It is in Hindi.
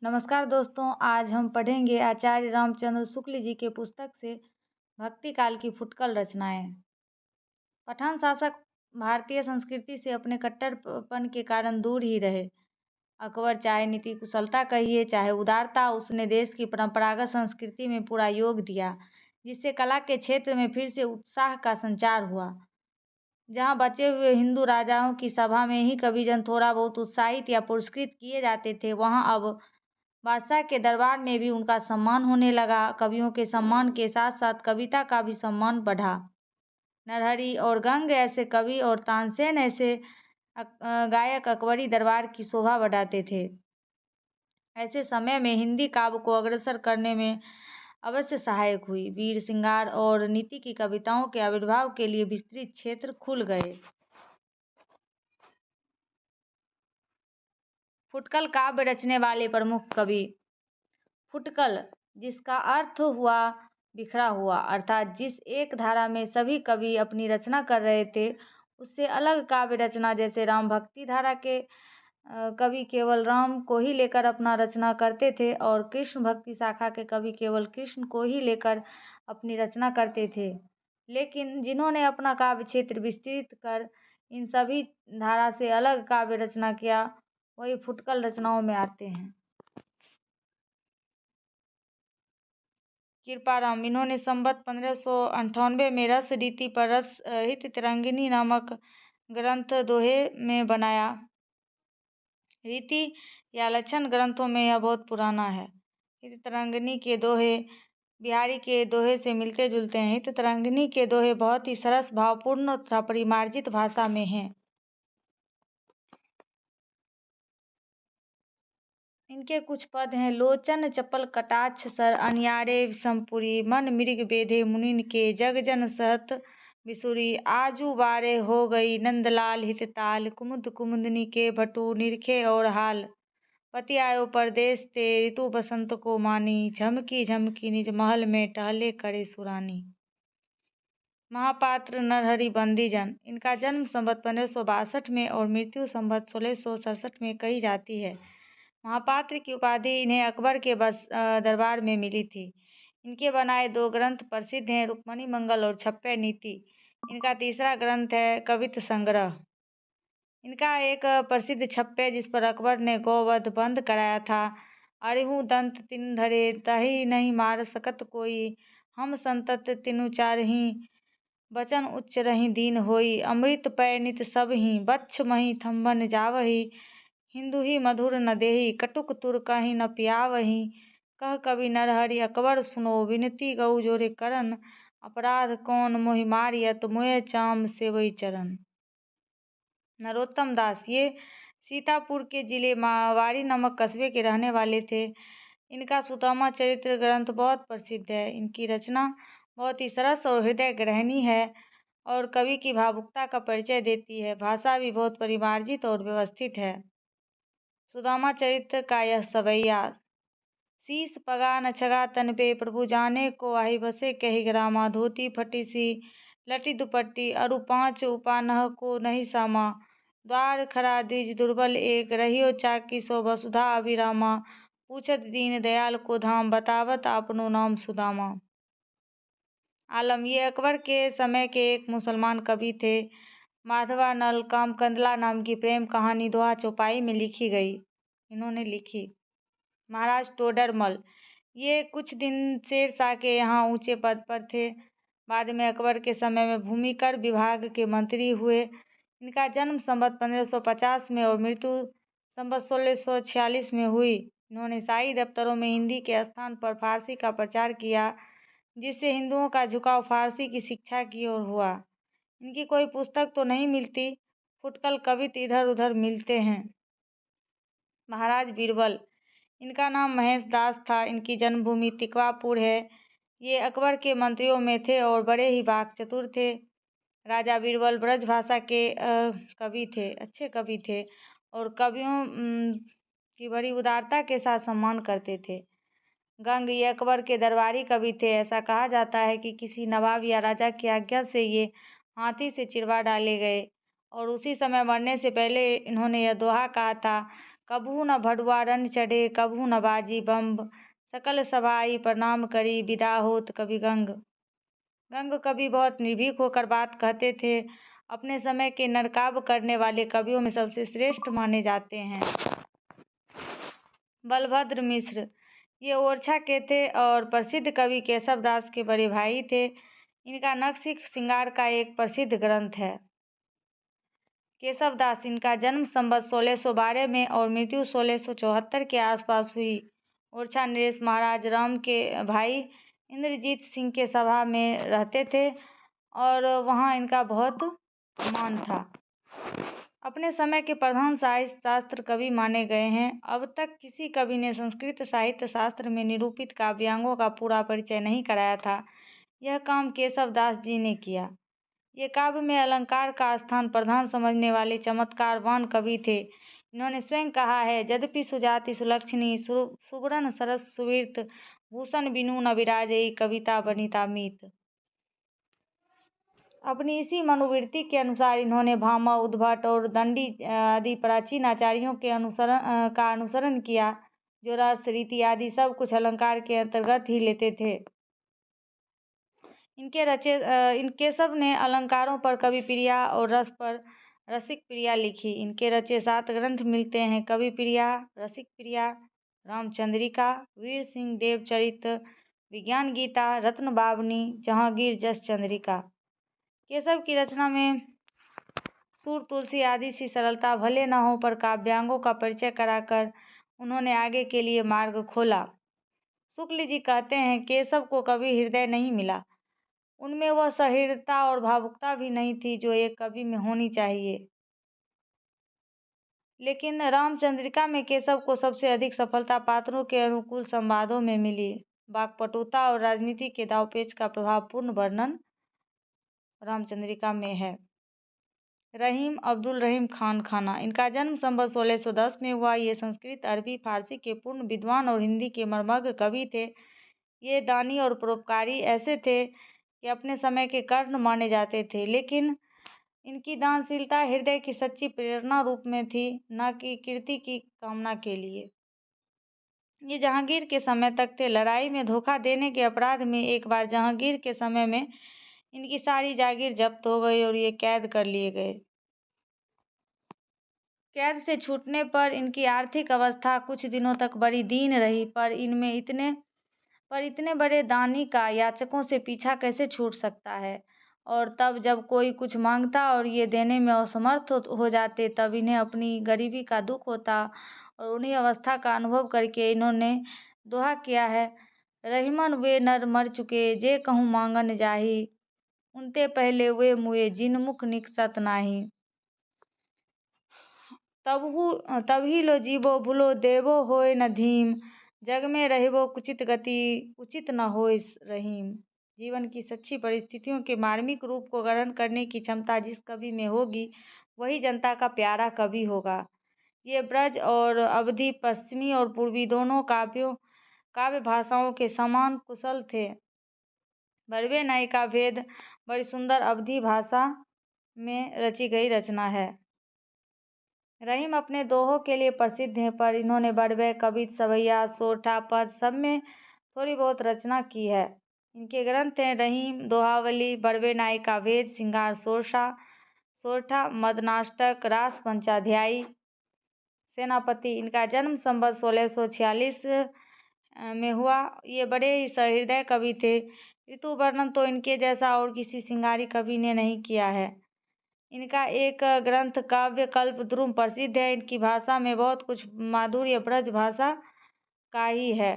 नमस्कार दोस्तों, आज हम पढ़ेंगे आचार्य रामचंद्र शुक्ल जी के पुस्तक से भक्ति काल की फुटकल रचनाएं। पठान शासक भारतीय संस्कृति से अपने कट्टरपन के कारण दूर ही रहे। अकबर चाहे नीति कुशलता कहिए चाहे उदारता, उसने देश की परंपरागत संस्कृति में पूरा योग दिया, जिससे कला के क्षेत्र में फिर से उत्साह का संचार हुआ। जहाँ बचे हुए हिंदू राजाओं की सभा में ही कविजन थोड़ा बहुत उत्साहित या पुरस्कृत किए जाते थे, वहाँ अब बादशाह के दरबार में भी उनका सम्मान होने लगा। कवियों के सम्मान के साथ साथ कविता का भी सम्मान बढ़ा। नरहरि और गंग ऐसे कवि और तानसेन ऐसे गायक अकबरी दरबार की शोभा बढ़ाते थे। ऐसे समय में हिंदी काव्य को अग्रसर करने में अवश्य सहायक हुई। वीर श्रृंगार और नीति की कविताओं के आविर्भाव के लिए विस्तृत क्षेत्र खुल गए। फुटकल काव्य रचने वाले प्रमुख कवि। फुटकल, जिसका अर्थ हुआ बिखरा हुआ, अर्थात जिस एक धारा में सभी कवि अपनी रचना कर रहे थे, उससे अलग काव्य रचना। जैसे राम भक्ति धारा के कवि केवल राम को ही लेकर अपना रचना करते थे और कृष्ण भक्ति शाखा के कवि केवल कृष्ण को ही लेकर अपनी रचना करते थे। लेकिन जिन्होंने अपना काव्य क्षेत्र विस्तृत कर इन सभी धारा से अलग काव्य रचना किया, वही फुटकल रचनाओं में आते हैं। कृपाराम, इन्होंने संवत 1598 में रस रीति पर रस हित तरंगिणी नामक ग्रंथ दोहे में बनाया। रीति या लक्षण ग्रंथों में यह बहुत पुराना है। हित तरंगिणी के दोहे बिहारी के दोहे से मिलते जुलते हैं। हित तरंगिणी के दोहे बहुत ही सरस, भावपूर्ण तथा परिमार्जित भाषा में हैं। इनके कुछ पद हैं। लोचन चपल कटाक्ष सर अनियारे समपुरी, मन मृग बेधे मुनिन के जग जन सहत बिसुरी। आजू बारे हो गई नंदलाल हित ताल, कुमुद कुमुदनी के भटू निरखे और हाल। पति आयो परदेश ते ऋतु बसंत को मानी, झमकी झमकी निज महल में टहले करे सुरानी। महापात्र नरहरि बंदीजन, इनका जन्म संवत 1562 में और मृत्यु संवत 1667 में कही जाती है। महापात्र की उपाधि इन्हें अकबर के दरबार में मिली थी। इनके बनाए 2 ग्रंथ प्रसिद्ध हैं, रुक्मणी मंगल और छप्पर नीति। इनका तीसरा ग्रंथ है कवित्त संग्रह। इनका एक प्रसिद्ध छप्पर जिस पर अकबर ने गौवध बंद कराया था। अरिहु दंत तिन धरे, तहि नहीं मार सकत कोई, हम संतत तिनु चारही, बचन उच्च रही दीन होई। अमृत पै नित सब ही, बच्छ मही थम्बन जावही, हिंदू ही मधुर न देही, कटुक तुर कहीं न पियावही। कह कवि नरहरि अकबर सुनो, विनती गौ जोरे करन, अपराध कौन मोहि मारियत, मोय चाम सेवई चरण। नरोत्तम दास, ये सीतापुर के जिले मावाड़ी नामक कस्बे के रहने वाले थे। इनका सुदामा चरित्र ग्रंथ बहुत प्रसिद्ध है। इनकी रचना बहुत ही सरस और हृदय ग्रहणी है और कवि की भावुकता का परिचय देती है। भाषा भी बहुत परिमार्जित और व्यवस्थित है। सुदामा चरित्र का यह सवैया। शीस पगा न छगा तन पे, प्रभु जाने को आही बसे कही ग्रामा। धोती फटी सी लटी दुपट्टी, अरु 5 उपानह को नहीं सामा। द्वार खड़ा द्विज दुर्बल एक, रहियो चाकी सो वसुधा अभिरामा। पूछत दीन दयाल को धाम, बतावत आपनो नाम सुदामा। आलम, ये अकबर के समय के एक मुसलमान कवि थे। माधवा नल काम कंदला नाम की प्रेम कहानी दोहा चौपाई में लिखी गई, इन्होंने लिखी। महाराज टोडरमल, ये कुछ दिन शेरशाह के यहाँ ऊंचे पद पर थे। बाद में अकबर के समय में भूमिकर विभाग के मंत्री हुए। इनका जन्म संवत 1550 में और मृत्यु संवत 1646 में हुई। इन्होंने शाही दफ्तरों में हिंदी के स्थान पर फारसी का प्रचार किया, जिससे हिंदुओं का झुकाव फारसी की शिक्षा की ओर हुआ। इनकी कोई पुस्तक तो नहीं मिलती, फुटकल कवित्त इधर उधर मिलते हैं। महाराज बीरबल, इनका नाम महेश दास था। इनकी जन्मभूमि तिकवापुर है। ये अकबर के मंत्रियों में थे और बड़े ही वाक् चतुर थे। राजा बीरबल ब्रज भाषा के कवि थे, अच्छे कवि थे और कवियों की बड़ी उदारता के साथ सम्मान करते थे। गंग, ये अकबर के दरबारी कवि थे। ऐसा कहा जाता है कि किसी नवाब या राजा की आज्ञा से ये हाथी से चिरवा डाले गए और उसी समय मरने से पहले इन्होंने यह दोहा कहा था, कबहू न भड़ुआ रन चढ़े, कबहू न बाजी बम्ब, सकल सभाई प्रणाम करी, विदा होत कवि गंग। गंग कवि बहुत निर्भीक होकर बात कहते थे। अपने समय के नरकाव्य करने वाले कवियों में सबसे श्रेष्ठ माने जाते हैं बलभद्र मिश्र। ये ओरछा के थे और प्रसिद्ध कवि केशव दास के बड़े भाई थे। इनका नक्शी श्रृंगार का एक प्रसिद्ध ग्रंथ है। केशव दास, इनका जन्म संवत 1612 में और मृत्यु 1674 के आसपास हुई। ओरछा नरेश महाराज राम के भाई इंद्रजीत सिंह के सभा में रहते थे और वहाँ इनका बहुत मान था। अपने समय के प्रधान साहित्य शास्त्र कवि माने गए हैं। अब तक किसी कवि ने संस्कृत साहित्य शास्त्र में निरूपित काव्यांगों का पूरा परिचय नहीं कराया था। यह काम केशव दास जी ने किया। ये काव्य में अलंकार का स्थान प्रधान समझने वाले चमत्कारवान कवि थे। इन्होंने स्वयं कहा है, यद्यपि सुजाति सुलक्षणी सुवर्ण सरस सुवीर्त भूषण बिनु न विराजई, कविता बनिता मीत। अपनी इसी मनोवृत्ति के अनुसार इन्होंने भामा, उद्भट और दंडी आदि प्राचीन आचार्यों के अनुसरण किया, जो रस रीति आदि सब कुछ अलंकार के अंतर्गत ही लेते थे। इनके सब ने अलंकारों पर कवि प्रिया और रस पर रसिक प्रिया लिखी। इनके रचे 7 ग्रंथ मिलते हैं: कवि प्रिया, रसिक प्रिया, रामचंद्रिका, वीर सिंह देव चरित, विज्ञान गीता, रत्न बावनी, जहांगीर जस चंद्रिका। केशव की रचना में सुर, तुलसी आदि सी सरलता भले न हो, पर काव्यांगों का परिचय कराकर उन्होंने आगे के लिए मार्ग खोला। शुक्ल जी कहते हैं, केशव को कभी हृदय नहीं मिला। उनमें वह सहृदयता और भावुकता भी नहीं थी जो एक कवि में होनी चाहिए। लेकिन रामचंद्रिका में केशव को सबसे अधिक सफलता पात्रों के अनुकूल संवादों में मिली। वाक्पटुता और राजनीति के दांवपेच का प्रभावपूर्ण वर्णन रामचंद्रिका में है। रहीम अब्दुल रहीम खान खाना, इनका जन्म संवत 1610 में हुआ। ये संस्कृत, अरबी, फारसी के पूर्ण विद्वान और हिंदी के मर्मज्ञ कवि थे। ये दानी और परोपकारी ऐसे थे कि अपने समय के कर्ण माने जाते थे, लेकिन इनकी दानशीलता हृदय की सच्ची प्रेरणा रूप में थी, न कि कीर्ति की कामना के लिए। ये जहांगीर के समय तक थे। लड़ाई में धोखा देने के अपराध में एक बार जहांगीर के समय में इनकी सारी जागीर जब्त हो गई और ये कैद कर लिए गए। कैद से छूटने पर इनकी आर्थिक अवस्था कुछ दिनों तक बड़ी दीन रही, पर इतने बड़े दानी का याचकों से पीछा कैसे छूट सकता है। और तब जब कोई कुछ मांगता और ये देने में असमर्थ हो जाते, तब इन्हें अपनी गरीबी का दुख होता। और उन्हीं अवस्था का अनुभव करके इन्होंने दोहा किया है, रहीमन वे नर मर चुके, जे कहूँ मांगन जाही, उनते पहले वे मुए, जिन मुख निकसत नाही। तबही लो जीवो भूलो देवो होय न धीम, जग में रहिबो कुचित गति, उचित न होय रहीम। जीवन की सच्ची परिस्थितियों के मार्मिक रूप को ग्रहण करने की क्षमता जिस कवि में होगी, वही जनता का प्यारा कवि होगा। ये ब्रज और अवधी, पश्चिमी और पूर्वी दोनों काव्य भाषाओं के समान कुशल थे। बरवे नाई का भेद बड़ी सुंदर अवधी भाषा में रची गई रचना है। रहीम अपने दोहों के लिए प्रसिद्ध हैं, पर इन्होंने बरवे, कवित, सवैया, सोरठा, पद सब में थोड़ी बहुत रचना की है। इनके ग्रंथ हैं रहीम, दोहावली, बरवे नाई का भेद, सिंगार सोरठा, मदनाष्टक, रास पंचाध्यायी, सेनापति। इनका जन्म संवत 1646 में हुआ। ये बड़े ही सहृदय कवि थे। ऋतु वर्णन तो इनके जैसा और किसी सिंगारी कवि ने नहीं किया है। इनका एक ग्रंथ काव्य कल्प द्रुम प्रसिद्ध है। इनकी भाषा में बहुत कुछ माधुर्य ब्रज भाषा का ही है।